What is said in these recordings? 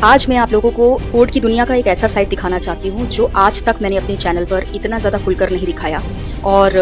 आज मैं आप लोगों को कोड की दुनिया का एक ऐसा साइट दिखाना चाहती हूँ जो आज तक मैंने अपने चैनल पर इतना ज़्यादा खुलकर नहीं दिखाया। और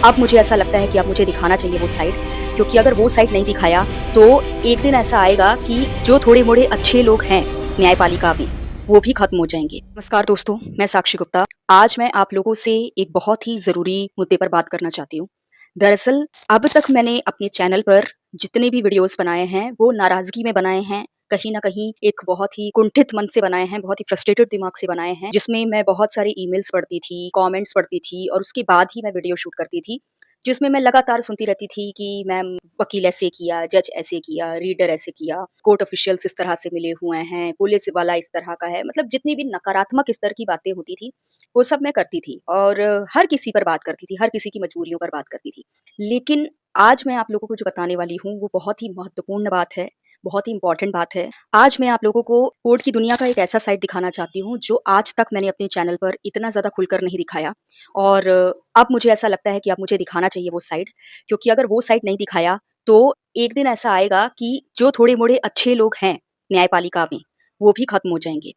अब मुझे ऐसा लगता है कि अब मुझे दिखाना चाहिए वो साइट, क्योंकि अगर वो साइट नहीं दिखाया तो एक दिन ऐसा आएगा कि जो थोड़े मोड़े अच्छे लोग हैं न्यायपालिका में, वो भी खत्म हो जाएंगे। नमस्कार दोस्तों, मैं साक्षी गुप्ता। आज मैं आप लोगों से एक बहुत ही ज़रूरी मुद्दे पर बात करना चाहती हूँ। दरअसल अब तक मैंने अपने चैनल पर जितने भी वीडियोस बनाए हैं वो नाराज़गी में बनाए हैं, कहीं न कहीं एक बहुत ही कुंठित मन से बनाए हैं, बहुत ही फ्रस्ट्रेटेड दिमाग से बनाए हैं, जिसमें मैं बहुत सारी ईमेल्स पढ़ती थी, कमेंट्स पढ़ती थी और उसके बाद ही मैं वीडियो शूट करती थी। जिसमें मैं लगातार सुनती रहती थी कि मैम वकील ऐसे किया, जज ऐसे किया, रीडर ऐसे किया, कोर्ट ऑफिशियल्स इस तरह से मिले हुए हैं, पुलिस वाला इस तरह का है। मतलब जितनी भी नकारात्मक स्तर की बातें होती थी, वो सब मैं करती थी और हर किसी पर बात करती थी, हर किसी की मजबूरियों पर बात करती थी। लेकिन आज मैं आप लोगों को जो बताने वाली हूँ, वो बहुत ही महत्वपूर्ण बात है, बहुत ही इम्पोर्टेंट बात है। आज मैं आप लोगों को कोड की दुनिया का एक ऐसा साइट दिखाना चाहती हूँ, जो आज तक मैंने अपने चैनल पर इतना ज़्यादा खुलकर नहीं दिखाया। और अब मुझे ऐसा लगता है कि अब मुझे दिखाना चाहिए वो साइट, क्योंकि अगर वो साइट नहीं दिखाया, तो एक दिन ऐसा आएगा कि जो थोड़े-मोड़े अच्छे लोग हैं न्यायपालिका में, वो भी खत्म हो जाएँगे।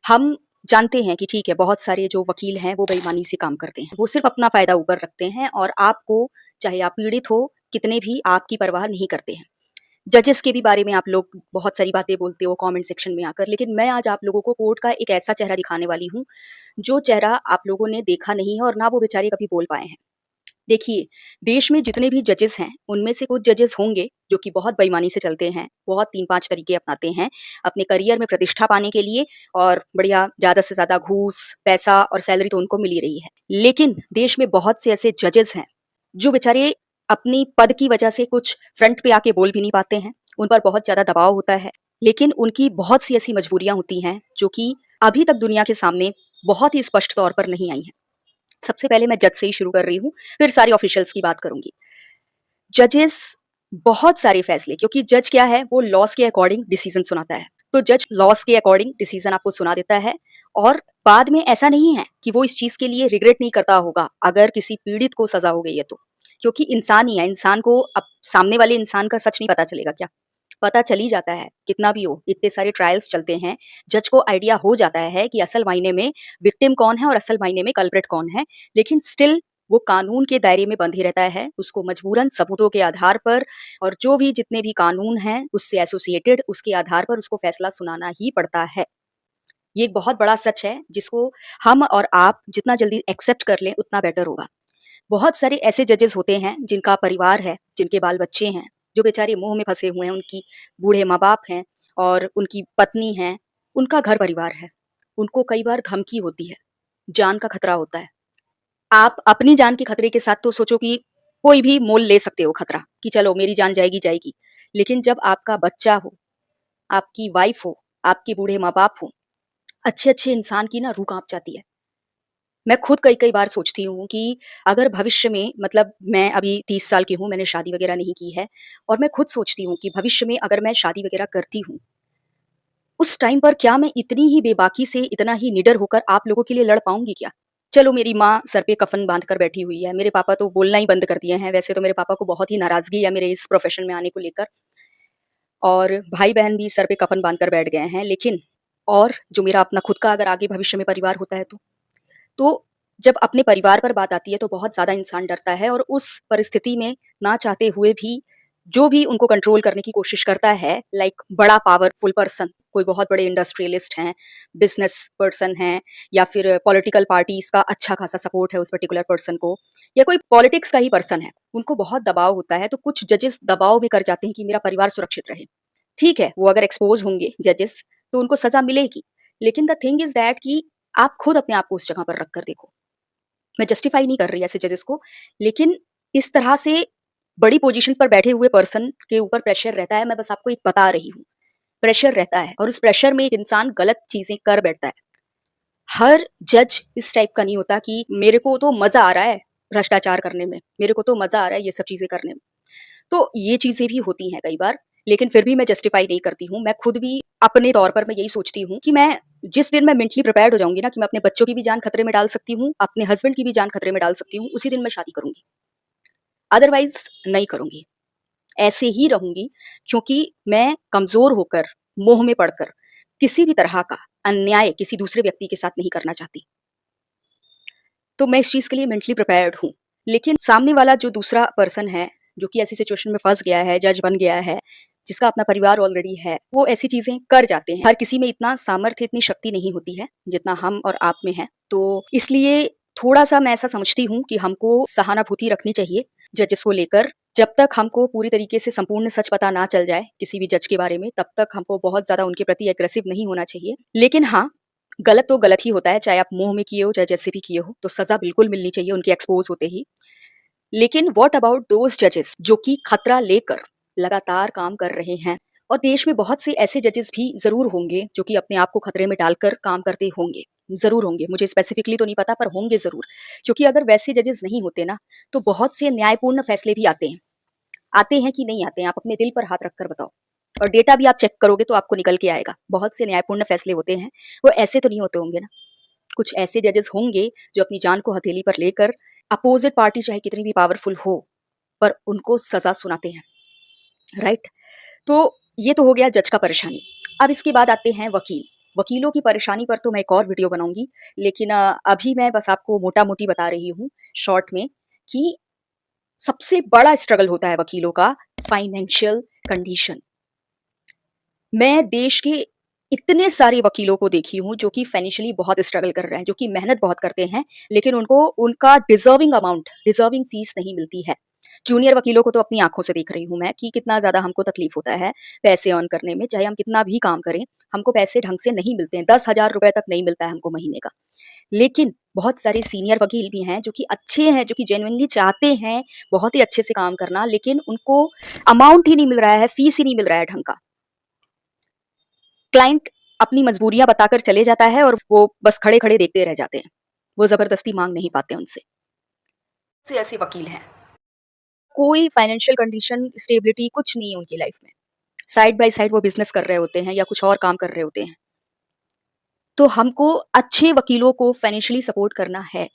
हम जानते हैं कि ठीक है, बहुत सारे जो वकील हैं, वो बेईमानी से काम करते हैं। वो सिर्फ़ अपना फ़ायदा ऊपर रखते हैं और आपको, चाहे आप पीड़ित हो, कितने भी, आपकी परवाह नहीं करते हैं। जजेस के भी बारे में आप लोग बहुत सारी बातें बोलते हो कमेंट सेक्शन में आकर, लेकिन मैं आज आप लोगों को कोर्ट का एक ऐसा चेहरा दिखाने वाली हूँ, जो चेहरा आप लोगों ने देखा नहीं है और ना वो बेचारे कभी बोल पाए हैं। देखिए, देश में जितने भी जजेस हैं, उनमें से कुछ जजेस होंगे जो कि बहुत बेईमानी से चलते हैं, बहुत 3-5 तरीके अपनाते हैं, अपने करियर में प्रतिष्ठा पाने के लिए और बढ़िया ज़्यादा से ज़्यादा घूस, पैसा और सैलरी तो उनको मिल ही रही है। लेकिन देश में बहुत से ऐसे जजेस हैं, जो बेचारे अपनी पद की वजह से कुछ फ्रंट पे आके बोल भी नहीं पाते हैं, उन पर बहुत ज़्यादा दबाव होता है, लेकिन उनकी बहुत सी ऐसी मजबूरियाँ होती हैं, जो कि अभी तक दुनिया के सामने बहुत ही स्पष्ट तौर पर नहीं आई हैं। सबसे पहले मैं जज से ही शुरू कर रही हूँ, फिर सारे ऑफिशियल्स की बात करूँगी। जजेस बहुत सारे फैसले, क्योंकि जज क्या है, वो लॉज़ के अकॉर्डिंग डिसीज़न सुनाता है। तो जज लॉज़ के अकॉर्डिंग डिसीज़न आपको सुना देता है और बाद में ऐसा नहीं है कि वो इस चीज़ के लिए रिग्रेट नहीं करता होगा, अगर किसी पीड़ित को सज़ा हो गई है तो। क्योंकि इंसान ही है, इंसान को अब सामने वाले इंसान का सच नहीं पता चलेगा क्या? पता चल ही जाता है, कितना भी हो। इतने सारे ट्रायल्स चलते हैं, जज को आइडिया हो जाता है कि असल मायने में विक्टिम कौन है और असल मायने में कल्प्रिट कौन है। लेकिन स्टिल वो कानून के दायरे में बंधे रहता है, उसको मजबूरन सबूतों के आधार पर और जो भी जितने भी कानून हैं, उससे एसोसिएटेड, उसके आधार पर उसको फैसला सुनाना ही पड़ता है। ये एक बहुत बड़ा सच है, जिसको हम और आप जितना जल्दी एक्सेप्ट कर लें, उतना बेटर होगा। बहुत सारे ऐसे जजेस होते हैं जिनका परिवार है, जिनके बाल-बच्चे हैं, जो बेचारे मोह में फँसे हुए हैं, उनकी बूढ़े माँ-बाप हैं और उनकी पत्नी है, उनका घर-परिवार है। उनको कई बार धमकी होती है, जान का खतरा होता है। आप अपनी जान के खतरे के साथ तो सोचो कि कोई भी मोल ले सकते हो खतरा, कि चलो मेरी जान जाएगी, जाएगी। लेकिन जब आपका बच्चा हो, आपकी वाइफ़ हो, आपके बूढ़े माँ-बाप हों, अच्छे-अच्छे इंसान की ना रूह काँप जाती है। मैं खुद कई-कई बार सोचती हूँ कि अगर भविष्य में, मतलब मैं अभी 30 साल की हूँ, मैंने शादी वग़ैरह नहीं की है और मैं खुद सोचती हूँ कि भविष्य में अगर मैं शादी वग़ैरह करती हूँ, उस टाइम पर क्या मैं इतनी ही बेबाकी से, इतना ही निडर होकर आप लोगों के लिए लड़ पाऊँगी क्या? चलो मेरी माँ सर पे कफ़न बाँध कर बैठी हुई है, मेरे पापा तो बोलना ही बंद कर दिए हैं, वैसे तो मेरे पापा को बहुत ही नाराज़गी है मेरे इस प्रोफ़ेशन में आने को लेकर और भाई-बहन भी सर पे कफ़न बाँध कर बैठ गए हैं, लेकिन और जो मेरा अपना खुद का अगर आगे भविष्य में परिवार होता है तो? तो जब अपने परिवार पर बात आती है तो बहुत ज़्यादा इंसान डरता है और उस परिस्थिति में ना चाहते हुए भी जो भी उनको कंट्रोल करने की कोशिश करता है, लाइक बड़ा पावरफुल पर्सन, कोई बहुत बड़े इंडस्ट्रियलिस्ट हैं, बिज़नेस पर्सन हैं या फिर पॉलिटिकल पार्टीज़ का अच्छा खासा सपोर्ट है उस पर्टिकुलर पर्सन को या कोई पॉलिटिक्स का ही पर्सन है, उनको बहुत दबाव होता है, तो कुछ जजेस दबाव में कर जाते हैं कि मेरा परिवार सुरक्षित रहे। ठीक है, वो अगर एक्सपोज़ होंगे जजेस तो उनको सज़ा मिलेगी। लेकिन द थिंग इज़ दैट कि आप खुद अपने आप को उस जगह पर रख कर देखो। मैं जस्टिफाई नहीं कर रही ऐसे जजेस को, लेकिन इस तरह से बड़ी पोज़ीशन पर बैठे हुए पर्सन के ऊपर प्रेशर रहता है, मैं बस आपको एक बता रही हूँ। प्रेशर रहता है और उस प्रेशर में एक इंसान गलत चीज़ें कर बैठता है। हर जज इस टाइप का नहीं होता कि मेरे को तो मज़ा आ रहा है भ्रष्टाचार करने में, मेरे को तो मज़ा आ रहा है ये सब चीज़ें करने में। तो ये चीज़ें भी होती हैं कई बार, लेकिन फिर भी मैं जस्टिफ़ाई नहीं करती हूँ। मैं खुद भी अपने तौर पर मैं यही सोचती हूँ कि मैं जिस दिन मैं मेंटली प्रिपेयर्ड हो जाऊँगी ना कि मैं अपने बच्चों की भी जान खतरे में डाल सकती हूँ, अपने हस्बैंड की भी जान खतरे में डाल सकती हूँ, उसी दिन मैं शादी करूँगी। अदरवाइज़ नहीं करूँगी। ऐसे ही रहूँगी, क्योंकि मैं कमज़ोर होकर, मोह में पड़कर किसी भी तरह का अन्याय किसी दूसरे व्यक्ति के साथ नहीं करना चाहती। तो मैं इस चीज़ के लिए मेंटली प्रिपेयर्ड हूँ। लेकिन सामने वाला जो दूसरा पर्सन है, जो कि ऐसी सिचुएशन में फँस गया है, जज बन गया है, जिसका अपना परिवार ऑलरेडी है, वो ऐसी चीज़ें कर जाते हैं। हर किसी में इतना सामर्थ्य, इतनी शक्ति नहीं होती है, जितना हम और आप में है। तो इसलिए थोड़ा-सा मैं ऐसा समझती हूँ कि हमको सहानुभूति रखनी चाहिए जजेस को लेकर। जब तक हमको पूरी तरीके से संपूर्ण सच पता ना चल जाए किसी भी जज के बारे में, तब तक हमको बहुत ज़्यादा उनके प्रति एग्रेसिव नहीं होना चाहिए। लेकिन हाँ, गलत तो गलत ही होता है, चाहे आप मुँह में किए हो, चाहे जैसे भी किए हो, तो सज़ा बिल्कुल मिलनी चाहिए उनके एक्सपोज़ होते ही। लेकिन व्हाट अबाउट दोज़ जजेस जो कि खतरा लेकर लगातार काम कर रहे हैं? और देश में बहुत से ऐसे जजेस भी ज़रूर होंगे, जो कि अपने आप को खतरे में डालकर काम करते होंगे। ज़रूर होंगे, मुझे स्पेसिफिकली तो नहीं पता पर होंगे ज़रूर। क्योंकि अगर वैसे जजेस नहीं होते ना, तो बहुत से न्यायपूर्ण फैसले भी आते हैं। आते हैं कि नहीं आते हैं? आप अपने दिल पर हाथ रखकर बताओ। और डेटा भी आप चेक करोगे तो आपको निकल के आएगा। बहुत से न्यायपूर्ण फैसले होते हैं, वो ऐसे तो नहीं होते होंगे ना। कुछ ऐसे जजेस होंगे जो अपनी जान को हथेली पर लेकर अपोजिट पार्टी चाहे कितनी भी पावरफुल हो, पर उनको सज़ा सुनाते हैं, राइट? तो ये तो हो गया जज का परेशानी। अब इसके बाद आते हैं वकील। वकीलों की परेशानी पर तो मैं एक और वीडियो बनाऊँगी, लेकिन अभी मैं बस आपको मोटा-मोटी बता रही हूँ, शॉर्ट में, कि सबसे बड़ा स्ट्रगल होता है वकीलों का फाइनेंशियल कंडीशन। मैं देश के इतने सारे वकीलों को देखी हूँ जो कि फाइनेंशियली बहुत स्ट्रगल कर रहे हैं, जो कि मेहनत बहुत करते हैं, लेकिन उनको उनका डिज़र्विंग फीस नहीं मिलती है। जूनियर वकीलों को तो अपनी आँखों से देख रही हूँ मैं कि कितना ज़्यादा हमको तकलीफ़ होता है पैसे अर्न करने में, चाहे हम कितना भी काम करें, हमको पैसे ढंग से नहीं मिलते हैं, 10,000 रुपए तक नहीं मिलता है हमको महीने का। लेकिन बहुत सारे सीनियर वकील भी हैं जो कि अच्छे हैं, जो कि जेन्युइनली चाहते हैं बहुत ही अच्छे से काम करना, लेकिन उनको अमाउंट ही नहीं मिल रहा है, फीस ही नहीं मिल रहा है ढंग का। क्लाइंट अपनी मजबूरियाँ बताकर चले जाता है और वो बस खड़े-खड़े देखते रह जाते हैं। वो ज़बरदस्ती माँग नहीं पाते उनसे। ऐसे ऐसे वकील हैं। कोई फाइनेंशियल कंडीशन, स्टेबिलिटी कुछ नहीं है उनकी लाइफ में। साइड बाय साइड वो बिज़नेस कर रहे होते हैं या कुछ और काम कर रहे होते हैं। तो हमको अच्छे वकीलों को फाइनेंशियली सपोर्ट करना है,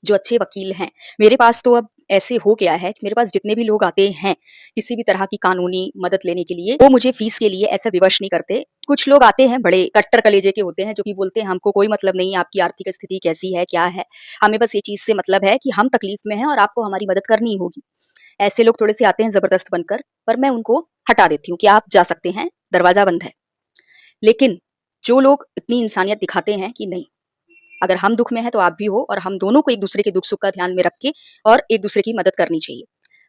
जो अच्छे वकील हैं। मेरे पास तो अब ऐसे हो गया है कि मेरे पास जितने भी लोग आते हैं, किसी भी तरह की कानूनी मदद लेने के लिए, वो मुझे फ़ीस के लिए ऐसा विवश नहीं करते। कुछ लोग आते हैं बड़े कट्टर कलेजे के होते हैं, जो कि बोलते हैं हमको कोई मतलब नहीं है आपकी आर्थिक स्थिति कैसी है, क्या है। हमें बस ये चीज़ से मतलब है कि हम तकलीफ़ में हैं और आपको हमारी मदद करनी ही होगी। ऐसे लोग थोड़े से आते हैं ज़बरदस्त बनकर, पर मैं उनको हटा देती हूँ कि आप जा सकते हैं, दरवाज़ा बंद है। लेकिन जो लोग इतनी इंसानियत दिखाते हैं कि नहीं, अगर हम दुःख में हैं तो आप भी हो और हम दोनों को एक-दूसरे के दुःख-सुख का ध्यान में रख के और एक-दूसरे की मदद करनी चाहिए।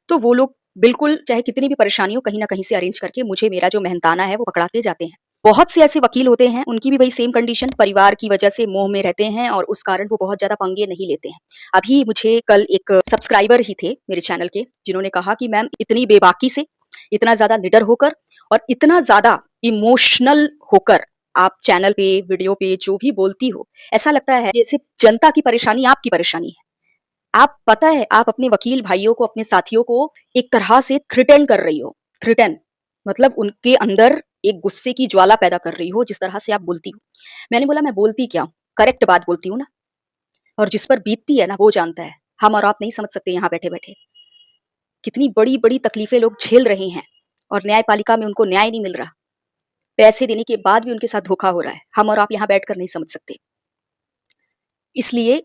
तो वो लोग बिल्कुल चाहे कितनी भी परेशानी हो, कहीं न कहीं से अरेंज करके मुझे मेरा जो मेहनताना है वो पकड़ा के जाते हैं। बहुत से ऐसे वकील होते हैं, उनकी भी वही सेम कंडीशन, परिवार की वजह से मोह में रहते हैं और उस कारण वो बहुत ज़्यादा पंगे नहीं लेते हैं। अभी मुझे कल एक सब्सक्राइबर ही थे मेरे चैनल के, जिन्होंने कहा कि मैम इतनी बेबाकी से, इतना ज़्यादा निडर होकर और इतना ज़्यादा इमोशनल होकर आप चैनल पे, वीडियो पे जो भी बोलती हो, ऐसा लगता है जैसे जनता की परेशानी आपकी परेशानी है। आप पता है आप अपने वकील भाइयों को, अपने साथियों को एक तरह से थ्रेटन कर रही हो। थ्रेटन मतलब उनके अंदर एक गुस्से की ज्वाला पैदा कर रही हो जिस तरह से आप बोलती हो। मैंने बोला मैं बोलती क्या हूँ? करेक्ट बात बोलती हूँ ना, और जिस पर बीतती है ना वो जानता है। हम और आप नहीं समझ सकते यहाँ बैठे-बैठे। कितनी बड़ी-बड़ी तकलीफें लोग झेल रहे हैं और न्यायपालिका में उनको न्याय नहीं मिल रहा। पैसे देने के बाद भी उनके साथ धोखा हो रहा है। हम और आप यहाँ बैठकर नहीं समझ सकते। इसलिए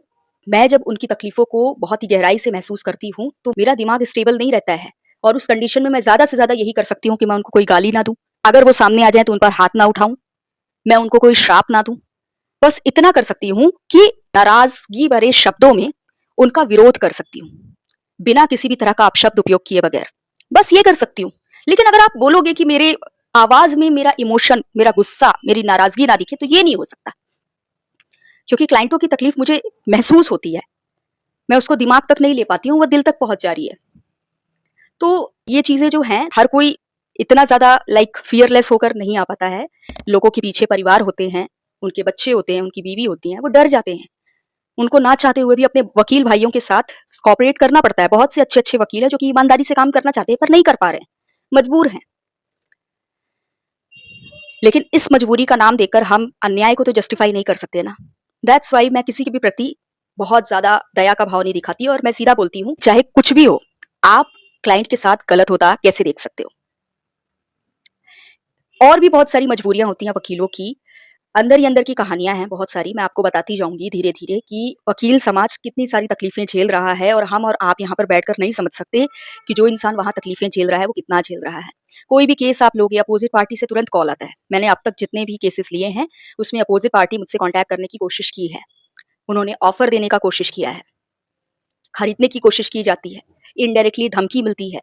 मैं जब उनकी तकलीफ़ों को बहुत ही गहराई से महसूस करती हूँ, तो मेरा दिमाग स्टेबल नहीं रहता है और उस कंडीशन में मैं ज़्यादा से ज़्यादा यही कर सकती हूँ कि मैं उनको कोई गाली ना दूँ। अगर वो सामने आ जाएँ तो उन पर हाथ ना उठाऊँ, मैं उनको कोई श्राप ना दूँ। बस इतना कर सकती हूँ कि नाराज़गी भरे शब्दों में उनका विरोध कर सकती हूँ, बिना किसी भी तरह का अपशब्द उपयोग किए बगैर। बस ये कर सकती हूँ। लेकिन अगर आप बोलोगे कि मेरे आवाज़ में मेरा इमोशन, मेरा गुस्सा, मेरी नाराज़गी ना दिखे, तो ये नहीं हो सकता। क्योंकि क्लाइंटों की तकलीफ मुझे महसूस होती है। मैं उसको दिमाग तक नहीं ले पाती हूँ, वो दिल तक पहुँच जा रही है। तो ये चीज़ें जो हैं, हर कोई इतना ज़्यादा फ़ियरलेस होकर नहीं आ पाता है। लोगों के पीछे परिवार होते हैं, उनके बच्चे होते हैं, उनकी बीवी होती हैं, वो डर जाते हैं। उनको ना चाहते हुए भी अपने वकील भाइयों के साथ कोऑपरेट करना पड़ता है। बहुत से अच्छे-अच्छे वकील हैं जो कि ईमानदारी से काम करना चाहते हैं, पर नहीं कर पा रहे हैं, मजबूर हैं। लेकिन इस मजबूरी का नाम देकर हम अन्याय को तो जस्टिफाई नहीं कर सकते ना। दैट्स व्हाई मैं किसी के भी प्रति बहुत ज़्यादा दया का भाव नहीं दिखाती और मैं सीधा बोलती हूँ, चाहे कुछ भी हो, आप क्लाइंट के साथ गलत होता कैसे देख सकते हो? और भी बहुत सारी मजबूरियाँ होती हैं वकीलों की, अंदर ही अंदर की कहानियाँ हैं बहुत सारी, मैं आपको बताती जाऊँगी धीरे-धीरे कि वकील समाज कितनी सारी तकलीफ़ें झेल रहा है और हम और आप यहाँ पर बैठकर नहीं समझ सकते कि जो इंसान वहाँ तकलीफ़ें झेल रहा है, वो कितना झेल रहा है। कोई भी केस आप लोगे, अपोज़िट पार्टी से तुरंत कॉल आता है। मैंने अब तक जितने भी केसेज़ लिए हैं, उसमें अपोज़िट पार्टी मुझसे कॉन्टैक्ट करने की कोशिश की है। उन्होंने ऑफ़र देने का कोशिश किया है, खरीदने की कोशिश की जाती है, इनडायरेक्टली धमकी मिलती है।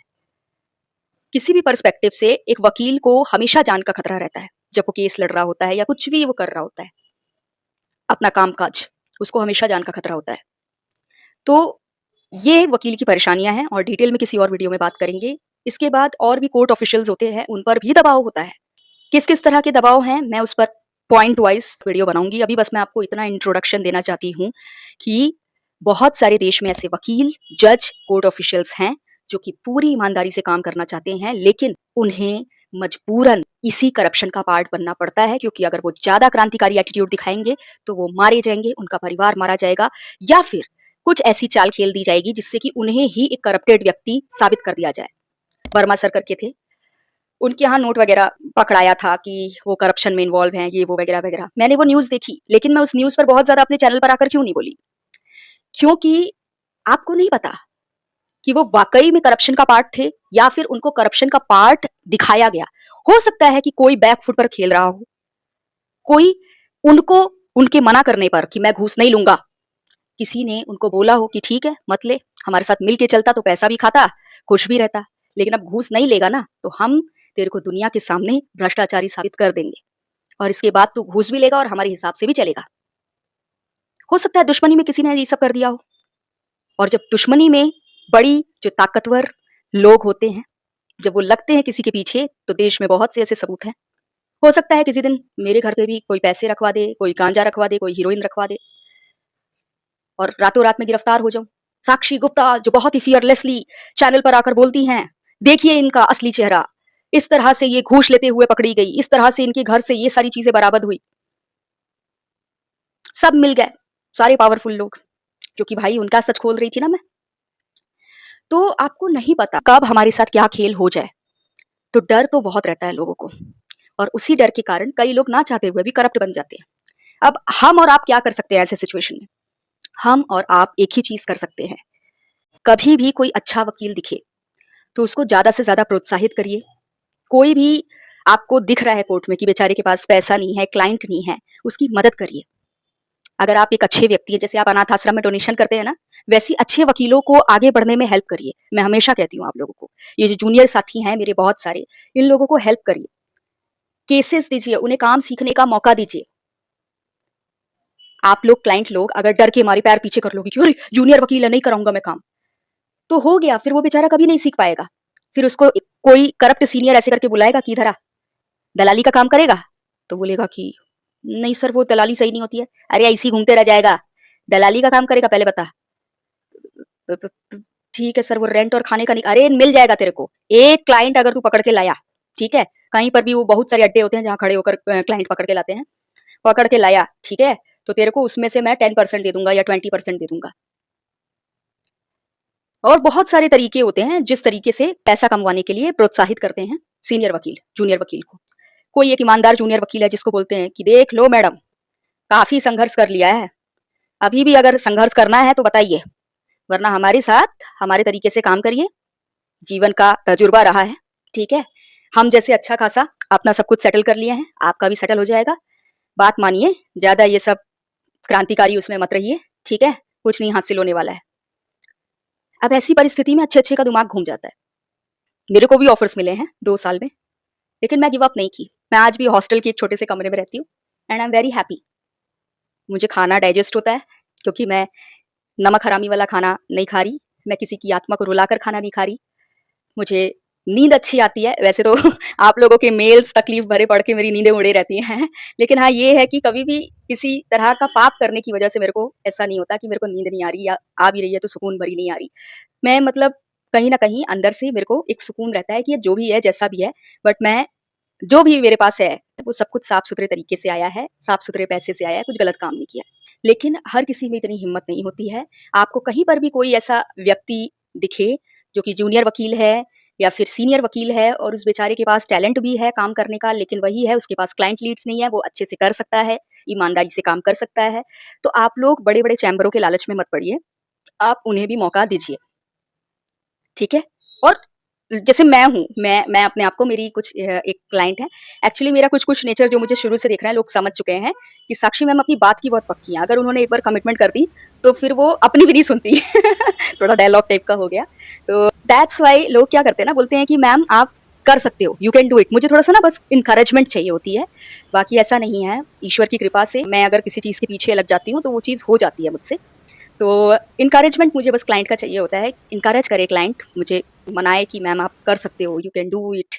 किसी भी पर्सपेक्टिव से एक वकील को हमेशा जान का खतरा रहता है, जब वो केस लड़ रहा होता है या कुछ भी वो कर रहा होता है, अपना काम-काज, उसको हमेशा जान का खतरा होता है। तो ये वकील की परेशानियाँ हैं और डिटेल में किसी और वीडियो में बात करेंगे। इसके बाद और भी कोर्ट ऑफिशियल्स होते हैं, उन पर भी दबाव होता है। किस-किस तरह के दबाव हैं, मैं उस पर पॉइंट वाइज़ वीडियो बनाऊँगी। अभी बस मैं आपको इतना इंट्रोडक्शन देना चाहती हूँ कि बहुत सारे देश में ऐसे वकील, जज, कोर्ट ऑफिशियल्स हैं, जो कि पूरी ईमानदारी से काम करना चाहते हैं, लेकिन उन्हें मजबूरन इसी करप्शन का पार्ट बनना पड़ता है, क्योंकि अगर वो ज़्यादा क्रांतिकारी एटीट्यूड दिखाएँगे, तो वो मारे जाएँगे, उनका परिवार मारा जाएगा या फिर कुछ ऐसी चाल खेल दी जाएगी जिससे कि उन्हें ही एक करप्टेड व्यक्ति साबित कर दिया जाए। वर्मा सर करके थे, उनके यहाँ नोट वगैरह पकड़ाया था कि वो करप्शन में इन्वॉल्व हैं, ये वो वगैरह-वगैरह। मैंने वो न्यूज़ देखी, लेकिन मैं उस न्यूज़ पर बहुत ज़्यादा अपने चैनल पर आकर क्यों नहीं बोली? क्योंकि आपको नहीं पता कि वो वाक़ई में करप्शन का पार्ट थे या फिर उनको करप्शन का पार्ट दिखाया गया। हो सकता है कि कोई बैक फुट पर खेल रहा हो, कोई उनको उनके मना करने पर कि मैं घूस नहीं लूँगा, किसी ने उनको बोला हो कि ठीक है, मत ले, हमारे साथ मिल के चलता तो पैसा भी खाता, खुश भी रहता। लेकिन अब घूस नहीं लेगा ना, तो हम तेरे को दुनिया के सामने भ्रष्टाचारी साबित कर देंगे और इसके बाद तू घूस भी लेगा और हमारे हिसाब से भी चलेगा। हो सकता है दुश्मनी में किसी ने ये सब कर दिया हो और जब दुश्मनी में बड़ी जो ताकतवर लोग होते हैं, जब वो लगते हैं किसी के पीछे, तो देश में बहुत से ऐसे सबूत हैं। हो सकता है किसी दिन मेरे घर पे भी कोई पैसे रखवा दे, कोई गांजा रखवा दे, कोई हीरोइन रखवा दे और रातों रात में गिरफ्तार हो जाऊं। साक्षी गुप्ता जो बहुत ही फियरलेसली चैनल पर आकर बोलती हैं, देखिए इनका असली चेहरा, इस तरह से ये घूस लेते हुए पकड़ी गई, इस तरह से इनके घर से ये सारी चीजें बरामद हुई। सब मिल गए, सारे पावरफुल लोग, क्योंकि भाई उनका सच खोल रही थी ना मैं। तो आपको नहीं पता कब हमारे साथ क्या खेल हो जाए, तो डर तो बहुत रहता है लोगों को और उसी डर के कारण कई लोग ना चाहते हुए भी करप्ट बन जाते हैं। अब हम और आप क्या कर सकते हैं ऐसे सिचुएशन में? हम और आप एक ही चीज कर सकते हैं, कभी भी कोई अच्छा वकील दिखे तो उसको ज्यादा से ज्यादा प्रोत्साहित करिए। कोई भी आपको दिख रहा है कोर्ट में कि बेचारे के पास पैसा नहीं है, क्लाइंट नहीं है, उसकी मदद करिए। अगर आप एक अच्छे व्यक्ति हैं, जैसे आप अनाथ आश्रम में डोनेशन करते हैं ना, वैसे अच्छे वकीलों को आगे बढ़ने में हेल्प करिए। मैं हमेशा कहती हूँ आप लोगों को, ये जो जूनियर साथी हैं मेरे बहुत सारे, इन लोगों को हेल्प करिए, केसेस दीजिए, उन्हें काम सीखने का मौका दीजिए। आप लोग क्लाइंट लोग अगर डर के मारे पैर पीछे कर लोगे कि अरे जूनियर वकील है, नहीं कराऊंगा मैं काम, तो हो गया, फिर वो बेचारा कभी नहीं सीख पाएगा। फिर उसको कोई करप्ट सीनियर ऐसे करके बुलाएगा कि इधर आ, दलाली का काम करेगा, तो बोलेगा कि नहीं सर वो दलाली सही नहीं होती है। अरे ऐसी घूमते रह जाएगा, दलाली का काम करेगा पहले बता। ठीक है सर वो रेंट और खाने का नहीं, अरे मिल जाएगा तेरे को। एक क्लाइंट अगर तू पकड़ के लाया, ठीक है, कहीं पर भी वो बहुत सारे अड्डे होते हैं जहाँ खड़े होकर क्लाइंट पकड़ के लाते हैं, पकड़ के लाया, ठीक है, तो तेरे को उसमें से मैं 10% दे दूंगा या 20% दे दूंगा। और बहुत सारे तरीके होते हैं जिस तरीके से पैसा कमवाने के लिए प्रोत्साहित करते हैं सीनियर वकील जूनियर वकील को। कोई एक ईमानदार जूनियर वकील है जिसको बोलते हैं कि देख लो मैडम, काफी संघर्ष कर लिया है, अभी भी अगर संघर्ष करना है तो बताइए, वरना हमारे साथ हमारे तरीके से काम करिए, जीवन का तजुर्बा रहा है, ठीक है, हम जैसे अच्छा खासा अपना सब कुछ सेटल कर लिए हैं, आपका भी सेटल हो जाएगा। बात मानिए, ज्यादा ये सब क्रांतिकारी उसमें मत रहिए, ठीक है, कुछ नहीं हासिल होने वाला है। अब ऐसी परिस्थिति में अच्छे अच्छे का दिमाग घूम जाता है। मेरे को भी ऑफर्स मिले हैं 2 साल में, लेकिन मैं गिव अप नहीं की। मैं आज भी हॉस्टल के एक छोटे से कमरे में रहती हूँ and I am very happy. मुझे खाना डाइजेस्ट होता है, क्योंकि मैं नमक हरामी वाला खाना नहीं खा रही, मैं किसी की आत्मा को रुलाकर खाना नहीं खा रही। मुझे नींद अच्छी आती है, वैसे तो आप लोगों के मेल्स तकलीफ भरे पढ़ के मेरी नींदें उड़े रहती हैं लेकिन हाँ, ये है कि कभी भी किसी तरह का पाप करने की वजह से मेरे को ऐसा नहीं होता कि मेरे को नींद नहीं आ रही या आ भी रही है तो सुकून भरी नहीं आ रही। मैं मतलब कहीं न कहीं अंदर से मेरे को एक सुकून रहता है कि ये जो भी है, जैसा भी है, बट मैं जो भी मेरे पास है, वो सब कुछ साफ-सुथरे तरीके से आया है, साफ-सुथरे पैसे से आया है, कुछ गलत काम नहीं किया। लेकिन हर किसी में इतनी हिम्मत नहीं होती है। आपको कहीं पर भी कोई ऐसा व्यक्ति दिखे, जो कि जूनियर वकील है या फिर सीनियर वकील है और उस बेचारे के पास टैलेंट भी है काम करने का, लेकिन वही है उसके पास क्लाइंट लीड्स नहीं है, वो अच्छे से कर सकता है, ईमानदारी से काम कर सकता है। तो आप लोग बड़े-बड़े चैम्बरों के लालच में मत पड़िए, आप उन्हें भी मौका दीजिए, ठीक है? और जैसे मैं हूँ, मैं अपने आप को मेरी कुछ एक क्लाइंट है, एक्चुअली मेरा कुछ-कुछ नेचर जो मुझे शुरू से देख रहे हैं, लोग समझ चुके हैं कि साक्षी मैम अपनी बात की बहुत पक्की हैं, अगर उन्होंने एक बार कमिटमेंट कर दी, तो फिर वो अपनी भी नहीं सुनती। थोड़ा डायलॉग टाइप का हो गया। तो दैट्स व्हाई लोग क्या करते हैं ना, बोलते हैं कि मैम आप कर सकते हो, यू कैन डू इट। मुझे थोड़ा-सा ना बस एनकरेजमेंट चाहिए होती है, बाकी ऐसा नहीं है। ईश्वर की कृपा से मैं अगर किसी चीज़ के पीछे लग जाती हूँ, तो वो चीज़ हो जाती है मुझसे। तो एनकरेजमेंट मुझे बस क्लाइंट का चाहिए होता है, एनकरेज करे क्लाइंट, मुझे मनाए कि मैम आप कर सकते हो, यू कैन डू इट,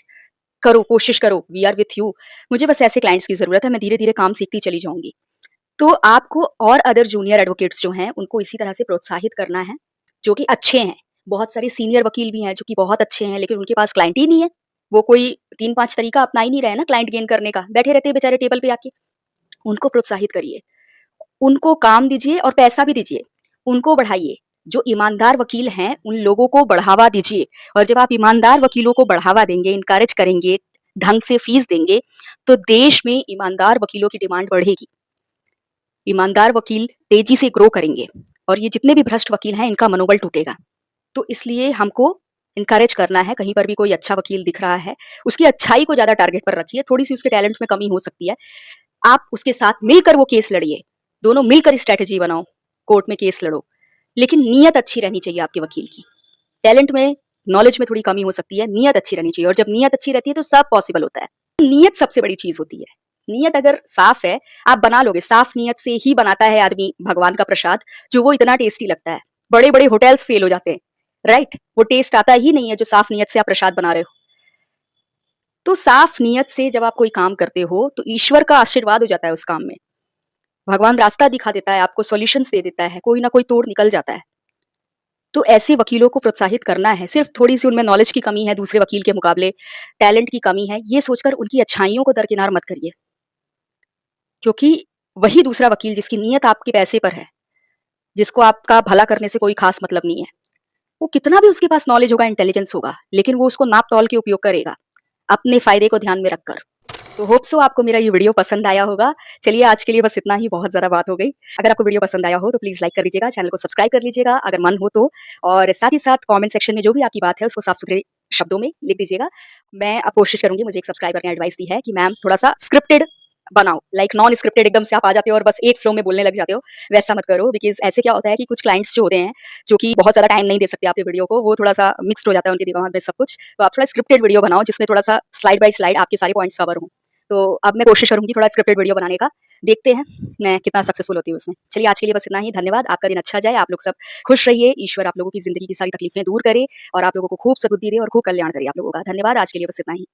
करो, कोशिश करो, वी आर विथ यू। मुझे बस ऐसे क्लाइंट्स की ज़रूरत है, मैं धीरे-धीरे काम सीखती चली जाऊँगी। तो आपको और अदर जूनियर एडवोकेट्स जो हैं, उनको इसी तरह से प्रोत्साहित करना है, जो कि अच्छे हैं। बहुत सारे सीनियर वकील भी हैं, जो कि बहुत अच्छे हैं, लेकिन उनके पास क्लाइंट ही नहीं है। वो कोई 3-5 तरीका अपना ही नहीं रहे हैं ना क्लाइंट गेन करने का, बैठे रहते हैं बेचारे टेबल पे आके। उनको प्रोत्साहित करिए, उनको काम दीजिए और पैसा भी दीजिए, उनको बढ़ाइए। जो ईमानदार वकील हैं, उन लोगों को बढ़ावा दीजिए और जब आप ईमानदार वकीलों को बढ़ावा देंगे, एनकरेज करेंगे, ढंग से फीस देंगे, तो देश में ईमानदार वकीलों की डिमांड बढ़ेगी। ईमानदार वकील तेजी से ग्रो करेंगे और ये जितने भी भ्रष्ट वकील हैं, इनका मनोबल टूटेगा। तो इसलिए हमको एनकरेज करना है, कहीं पर भी कोई अच्छा वकील दिख रहा है, उसकी अच्छाई को ज़्यादा टारगेट पर रखिए, थोड़ी-सी उसके टैलेंट में कमी हो सकती है। आप उसके साथ मिलकर वो केस लड़िए, दोनों मिलकर स्ट्रैटेजी बनाओ, कोर्ट में केस लड़ो। लेकिन नीयत अच्छी रहनी चाहिए आपके वकील की। टैलेंट में, नॉलेज में थोड़ी कमी हो सकती है, नीयत अच्छी रहनी चाहिए और जब नीयत अच्छी रहती है तो सब पॉसिबल होता है। नीयत सबसे बड़ी चीज़ होती है। नीयत अगर साफ है, आप बना लोगे, साफ नीयत से ही बनाता है आदमी भगवान का प्रसाद, जो वो इतना टेस्टी लगता है। बड़े-बड़े होटल्स फेल हो जाते हैं, राइट? वो टेस्ट आता ही नहीं है जो साफ नीयत से आप प्रसाद बना रहे हो। तो साफ नीयत से जब आप कोई काम करते हो, तो ईश्वर का आशीर्वाद हो जाता है उस काम में। भगवान रास्ता दिखा देता है, आपको सॉल्यूशंस दे देता है, कोई ना कोई तोड़ निकल जाता है। तो ऐसे वकीलों को प्रोत्साहित करना है, सिर्फ़ थोड़ी-सी उनमें नॉलेज की कमी है दूसरे वकील के मुकाबले, टैलेंट की कमी है, ये सोचकर उनकी अच्छाइयों को दरकिनार मत करिए। क्योंकि वही दूसरा वकील जिसकी नीयत आपके पैसे पर है, जिसको आपका भला करने से कोई ख़ास मतलब नहीं है, वो कितना भी उसके पास नॉलेज होगा, इंटेलिजेंस होगा, लेकिन वो उसको नाप-तौल के उपयोग करेगा, अपने फ़ायदे को ध्यान में रखकर। तो होप सो आपको मेरा ये वीडियो पसंद आया होगा। चलिए आज के लिए बस इतना ही, बहुत ज़्यादा बात हो गई। अगर आपको वीडियो पसंद आया हो तो प्लीज़ लाइक कर दीजिएगा, चैनल को सब्सक्राइब कर लीजिएगा अगर मन हो तो। और साथ ही साथ कमेंट सेक्शन में जो भी आपकी बात है उसको साफ-सुथरे शब्दों में लिख दीजिएगा। मैं अब कोशिश करूँगी, मुझे एक सब्सक्राइबर ने एडवाइस दी है कि मैम थोड़ा-सा स्क्रिप्टेड बनाओ, लाइक नॉन स्क्रिप्टेड एकदम से आप आ जाते हो और बस एक फ्लो में बोलने लग जाते हो, वैसा मत करो। बिकॉज़ ऐसे क्या होता है कि कुछ क्लाइंट्स जो होते हैं, जो कि बहुत ज़्यादा टाइम नहीं दे सकते आपके वीडियो को, वो थोड़ा-सा मिक्स्ड हो जाता है उनके दिमाग में सब कुछ। तो आप थोड़ा स्क्रिप्टेड वीडियो बनाओ जिसमें थोड़ा-सा स्लाइड बाय स्लाइड आपके सारे पॉइंट्स कवर हों। तो अब मैं कोशिश करूँगी थोड़ा स्क्रिप्टेड वीडियो बनाने का, देखते हैं मैं कितना सक्सेसफुल होती हूँ उसमें। चलिए आज के लिए बस इतना ही, धन्यवाद, आपका दिन अच्छा जाए, आप लोग सब खुश रहिए, ईश्वर आप लोगों की ज़िंदगी की सारी तकलीफ़ें दूर करे और आप लोगों को खूब सद्बुद्धि दे और खूब कल्याण करे आप लोगों का। धन्यवाद, आज के लिए बस इतना ही।